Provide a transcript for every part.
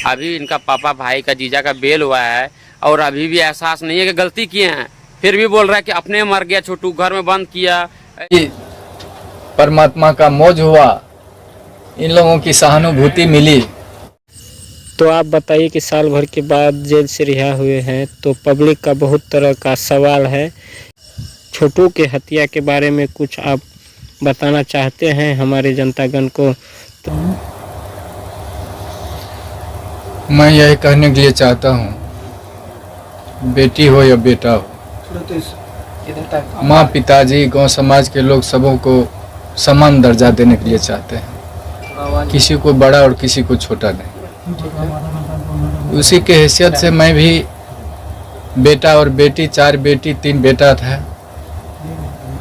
अभी इनका पापा भाई का जीजा का बेल हुआ है और अभी भी एहसास नहीं है कि गलती किए हैं, फिर भी बोल रहा है कि अपने मर गया, छोटू घर में बंद किया। परमात्मा का मौज हुआ, इन लोगों की सहानुभूति मिली। तो आप बताइए कि साल भर के बाद जेल से रिहा हुए हैं तो पब्लिक का बहुत तरह का सवाल है। छोटू के हत्या के बारे में कुछ आप बताना चाहते हैं हमारे जनतागण को? तो मैं यही कहने के लिए चाहता हूँ, बेटी हो या बेटा हो, माँ पिताजी गांव समाज के लोग सबों को समान दर्जा देने के लिए चाहते हैं, किसी को बड़ा और किसी को छोटा नहीं। उसी के हैसियत से मैं भी बेटा और बेटी, 4 बेटी 3 बेटा था,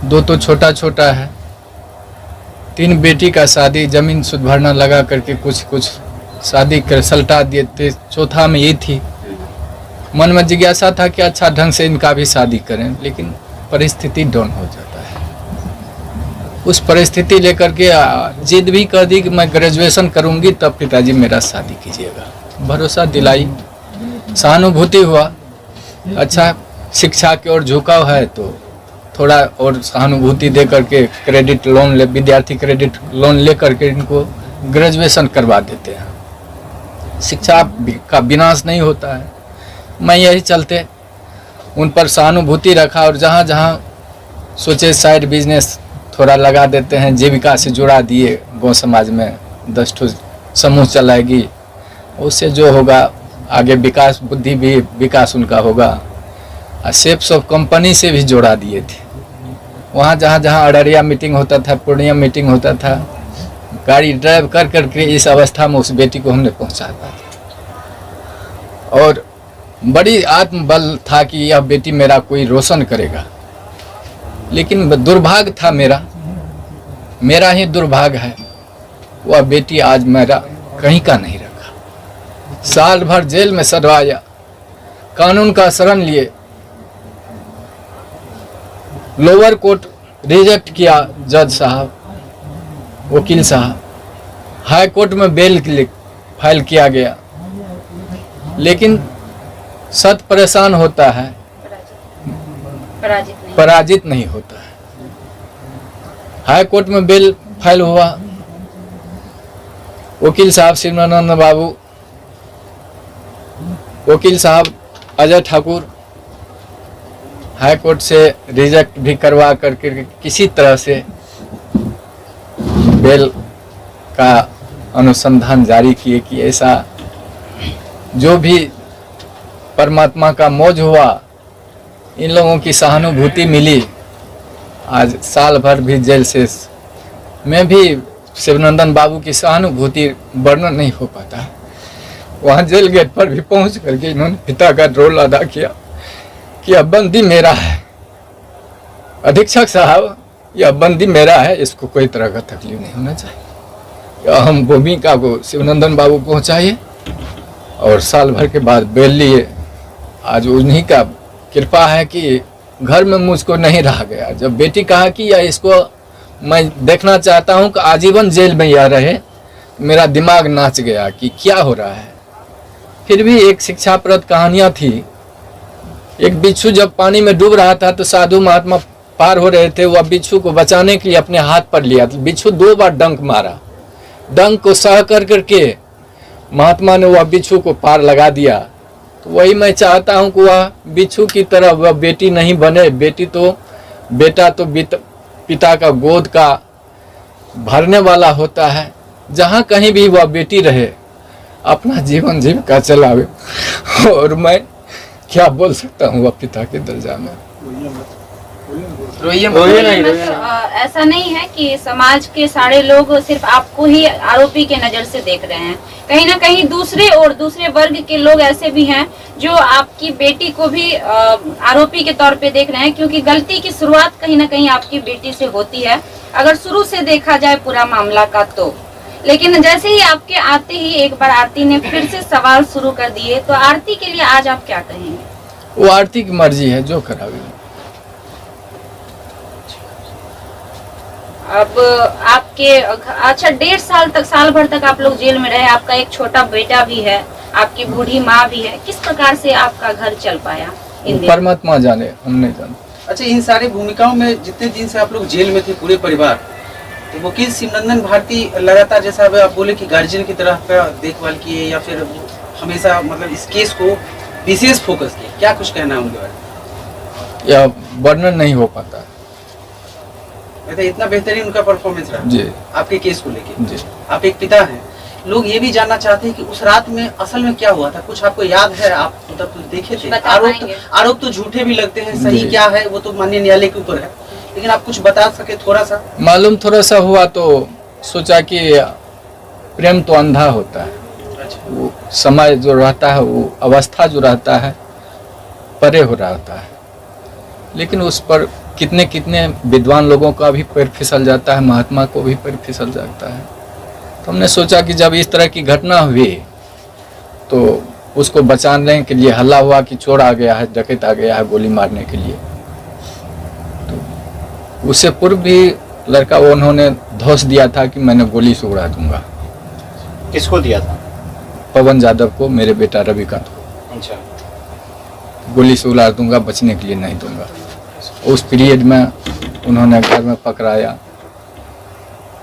2 तो छोटा छोटा है। 3 बेटी का शादी जमीन सुध भरना लगा करके कुछ शादी कर सलटा दिए थे। चौथा में ये थी, मन में जिज्ञासा था कि अच्छा ढंग से इनका भी शादी करें, लेकिन परिस्थिति डाउन हो जाता है। उस परिस्थिति लेकर के जिद भी कर दी कि मैं ग्रेजुएशन करूंगी तब पिताजी मेरा शादी कीजिएगा। भरोसा दिलाई, सहानुभूति हुआ, अच्छा शिक्षा की ओर झुकाव है तो थोड़ा और सहानुभूति दे करके क्रेडिट लोन ले, विद्यार्थी क्रेडिट लोन ले करके इनको ग्रेजुएशन करवा देते हैं। शिक्षा का विनाश नहीं होता है। मैं यही चलते उन पर सहानुभूति रखा और जहाँ जहाँ सोचे साइड बिजनेस थोड़ा लगा देते हैं, जीविका से जुड़ा दिए। गाँव समाज में 10 ठो समूह चलाएगी, उससे जो होगा आगे विकास, बुद्धि भी विकास उनका होगा। और सेप्स ऑफ कंपनी से भी जोड़ा दिए थे। वहाँ जहाँ जहाँ अररिया मीटिंग होता था, पूर्णिया मीटिंग होता था, गाड़ी ड्राइव कर करके इस अवस्था में उस बेटी को हमने पहुँचाया था। और बड़ी आत्मबल था कि यह बेटी मेरा कोई रोशन करेगा। लेकिन दुर्भाग्य था मेरा ही दुर्भाग्य है, वह बेटी आज मेरा कहीं का नहीं रखा। साल भर जेल में सड़वाया, कानून का शरण लिए, लोअर कोर्ट रिजेक्ट किया जज साहब, वकील साहब, हाई कोर्ट में बेल फाइल किया गया, लेकिन सत परेशान होता है, पराजित नहीं होता है। हाई कोर्ट में बेल फाइल हुआ, वकील साहब शिवानंद बाबू, वकील साहब अजय ठाकुर हाई कोर्ट से रिजेक्ट भी करवा करके किसी तरह से बेल का अनुसंधान जारी किए कि ऐसा जो भी परमात्मा का मौज हुआ, इन लोगों की सहानुभूति मिली। आज साल भर भी जेल से मैं भी शिवनंदन बाबू की सहानुभूति वर्णन नहीं हो पाता। वहाँ जेल गेट पर भी पहुँच करके इन्होंने पिता का रोल अदा किया कि अब बंदी मेरा है, अधीक्षक साहब यह बंदी मेरा है, इसको कोई तरह का तकलीफ नहीं होना चाहिए। हम भूमिका को शिवनंदन बाबू पहुँचाइए और साल भर के बाद बेल लिए। आज उन्हीं का कृपा है कि घर में मुझको नहीं रहा गया। जब बेटी कहा कि या इसको मैं देखना चाहता हूं कि आजीवन जेल में यह रहे, मेरा दिमाग नाच गया कि क्या हो रहा है। फिर भी एक शिक्षाप्रद कहानियां थी। एक बिच्छू जब पानी में डूब रहा था तो साधु महात्मा पार हो रहे थे, वह बिच्छू को बचाने के लिए अपने हाथ पर लिया। बिच्छू 2 बार डंक मारा, डंक को सह कर करके महात्मा ने वह बिच्छू को पार लगा दिया। तो वही मैं चाहता हूं कि वह बिच्छू की तरह वह बेटी नहीं बने। बेटा तो पिता का गोद का भरने वाला होता है। जहां कहीं भी वह बेटी रहे, अपना जीवन जीविका चलावे। और मैं क्या बोल सकता हूँ वह पिता के दर्जा में। ऐसा नहीं है कि समाज के सारे लोग सिर्फ आपको ही आरोपी के नजर से देख रहे हैं। कहीं ना कहीं दूसरे वर्ग के लोग ऐसे भी हैं जो आपकी बेटी को भी आरोपी के तौर पे देख रहे हैं, क्योंकि गलती की शुरुआत कहीं ना कहीं आपकी बेटी से होती है, अगर शुरू से देखा जाए पूरा मामला का तो। लेकिन जैसे ही आपके आते ही एक बार आरती ने फिर से सवाल शुरू कर दिए, तो आरती के लिए आज आप क्या कहेंगे? वो आरती की मर्जी है, जो करावे। अब आपके अच्छा 1.5 साल तक, साल भर तक आप लोग जेल में रहे, आपका एक छोटा बेटा भी है, आपकी बूढ़ी माँ भी है, किस प्रकार से आपका घर चल पाया इन दिनों? परमात्मा जाने, हम नहीं जानते। अच्छा, इन सारी भूमिकाओं में जितने दिन से आप लोग जेल में थे पूरे परिवार, तो वकील शिवनंदन भारती लगातार, जैसा अब आप बोले कि गार्जियन की तरह का देखभाल किए, या फिर हमेशा मतलब इस केस को विशेष फोकस किए, क्या कुछ कहना है उनके बारे में? यह वर्णन नहीं हो पाता। मतलब इतना बेहतरीन उनका परफॉर्मेंस रहा जी आपके केस को लेके। जी। आप एक पिता हैं, लोग ये भी जानना चाहते हैं कि उस रात में असल में क्या हुआ था, कुछ आपको याद है? आप मतलब देखे थे? बता पाएंगे? आरोप तो झूठे भी लगते हैं, सही जी। क्या है वो तो माननीय न्यायालय के ऊपर है, लेकिन आप कुछ बता सके थोड़ा सा? मालूम थोड़ा सा हुआ तो सोचा कि प्रेम तो अंधा होता है, अच्छा। वो समय जो रहता है, वो अवस्था जो रहता है परे हो रहा होता है, लेकिन उस पर कितने कितने विद्वान लोगों का भी पैर फिसल जाता है, महात्मा को भी पैर फिसल जाता है। तो हमने सोचा कि जब इस तरह की घटना हुई तो उसको बचाने के लिए हल्ला हुआ कि चोर आ गया है, डकैत आ गया है गोली मारने के लिए। तो उससे पूर्व भी लड़का वो उन्होंने धौंस दिया था कि मैंने गोली से उड़ा दूंगा। किसको दिया था? पवन यादव को, मेरे बेटा रविकांत को। अच्छा। गोली से उड़ा दूंगा, बचने के लिए नहीं दूंगा। उस पीरियड में उन्होंने घर में पकड़ाया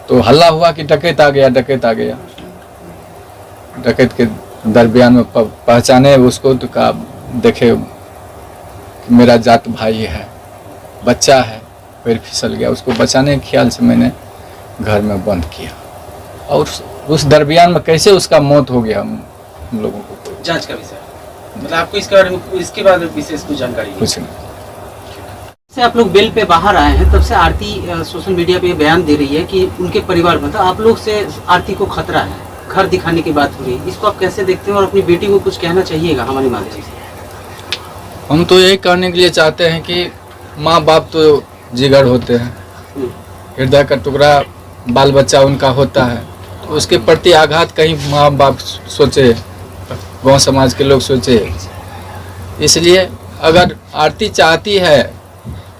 तो हल्ला हुआ कि डकैत आ गया, डकैत आ गया। डकैत के दरमियान में पहचाने उसको तो कहा, देखे कि मेरा जात भाई है, बच्चा है, पैर फिसल गया। उसको बचाने के ख्याल से मैंने घर में बंद किया, और उस दरमियान में कैसे उसका मौत हो गया हम लोगों को जांच का विषय, मतलब आपको इसके बारे में, इसके बारे में विशेष कुछ जानकारी नहीं? कुछ नहीं। से आप लोग बेल पे बाहर आए हैं, तब से आरती सोशल मीडिया पे बयान दे रही है कि उनके परिवार मतलब आप लोग से आरती को खतरा है, घर दिखाने की बात हो रही है, इसको आप कैसे देखते हैं? और अपनी बेटी को कुछ कहना चाहिएगा हमारे माध्यम से? हम तो यही कहने के लिए चाहते हैं कि माँ बाप तो जिगर होते हैं, हृदय का टुकड़ा बाल बच्चा उनका होता है, तो उसके प्रति आघात कहीं माँ बाप सोचे, गांव समाज के लोग सोचे। इसलिए अगर आरती चाहती है,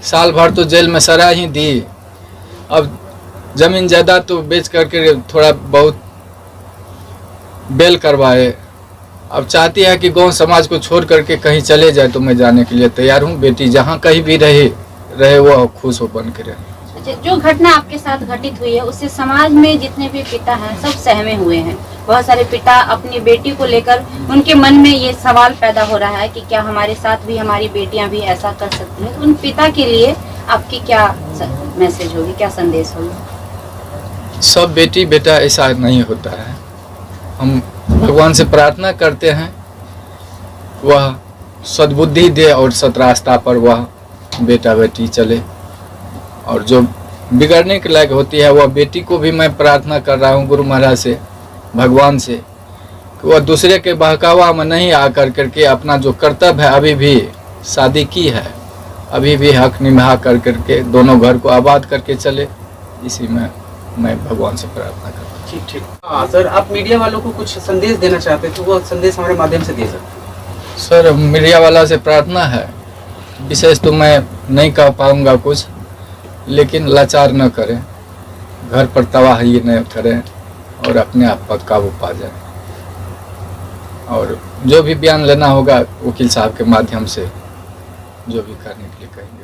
साल भर तो जेल में सजा ही दी, अब जमीन जायदाद तो बेच करके थोड़ा बहुत बेल करवाए, अब चाहती है कि गांव समाज को छोड़ करके कहीं चले जाए, तो मैं जाने के लिए तैयार हूँ। बेटी जहाँ कहीं भी रहे वो खुश हो बन के रहे। जो घटना आपके साथ घटित हुई है उससे समाज में जितने भी पिता हैं सब सहमे हुए हैं। बहुत सारे पिता अपनी बेटी को लेकर उनके मन में ये सवाल पैदा हो रहा है कि क्या हमारे साथ भी हमारी बेटियां भी ऐसा कर सकती हैं। उन पिता के लिए आपकी क्या मैसेज होगी, क्या संदेश होगी? सब बेटी बेटा ऐसा नहीं होता है। हम भगवान से प्रार्थना करते हैं वह सद्बुद्धि दे और सतरास्ता पर वह बेटा बेटी चले, और जो बिगड़ने के लायक होती है वह बेटी को भी मैं प्रार्थना कर रहा हूँ गुरु महाराज से, भगवान से, कि वह दूसरे के बहकावा में नहीं आकर करके अपना जो कर्तव्य है, अभी भी शादी की है, अभी भी हक निभा कर करके दोनों घर को आबाद करके चले। इसी में मैं भगवान से प्रार्थना करता हूँ। ठीक ठीक। हाँ सर, आप मीडिया वालों को कुछ संदेश देना चाहते हैं तो वो संदेश हमारे माध्यम से दे सकते हैं। सर, मीडिया वाला से प्रार्थना है, विशेष तो मैं नहीं कह पाऊँगा कुछ, लेकिन लाचार न करें, घर पर तबाही न करें और अपने आप पर काबू पा जाए। और जो भी बयान लेना होगा वकील साहब के माध्यम से जो भी करने के लिए कहेंगे।